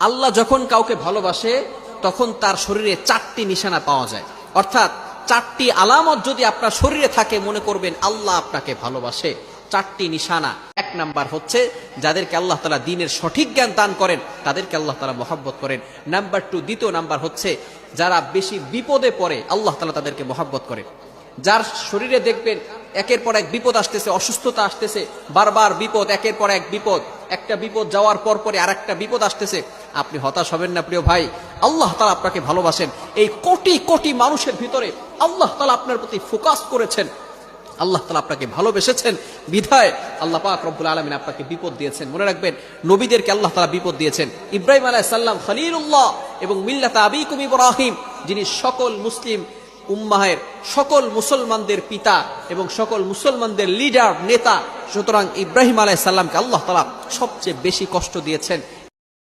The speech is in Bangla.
আল্লাহ যখন কাউকে ভালোবাসে তখন তার শরীরে 4টি নিশানা পাওয়া যায়, অর্থাৎ 4টি আলামত যদি আপনার শরীরে থাকে মনে করবেন আল্লাহ আপনাকে ভালোবাসে। 4টি নিশানা। 1 নাম্বার হচ্ছে যাদেরকে আল্লাহ তাআলা দ্বীনের সঠিক জ্ঞান দান করেন তাদেরকে আল্লাহ তাআলা মহব্বত করেন। নাম্বার 2, দ্বিতীয় নাম্বার হচ্ছে যারা বেশি বিপদে পড়ে আল্লাহ তাআলা তাদেরকে মহব্বত করেন। যার শরীরে দেখবেন একের পর এক বিপদ আসতেছে, অসুস্থতা আসতেছে, বারবার বিপদ, একের পর এক বিপদ, একটা বিপদ যাওয়ার পর পরে আরেকটা বিপদ আসতেছে, আপনি হতাশ হবেন না প্রিয় ভাই। আল্লাহ তাআলা আপনাকে ভালোবাসেন। এই কোটি কোটি মানুষের ভিতরে আল্লাহ তাআলা আপনার প্রতি ফোকাস করেছেন, আল্লাহ তাআলা আপনাকে ভালোবেসেছেন বিধায় আল্লাহ পাক রব্বুল আলামিন আপনাকে বিপদ দিয়েছেন। মনে রাখবেন নবীদেরকে আল্লাহ তাআলা বিপদ দিয়েছেন। ইব্রাহিম আলাইহিস সালাম খলিলুল্লাহ এবং মিল্লাত আবিকুম ইব্রাহিম, যিনি সকল মুসলিম উম্মাহের সকল মুসলমানদের পিতা এবং সকল মুসলমানদের লিডার নেতা, সুতরাং ইব্রাহিম আলাইহিস সালামকে আল্লাহ তাআলা সবচেয়ে বেশি কষ্ট দিয়েছেন।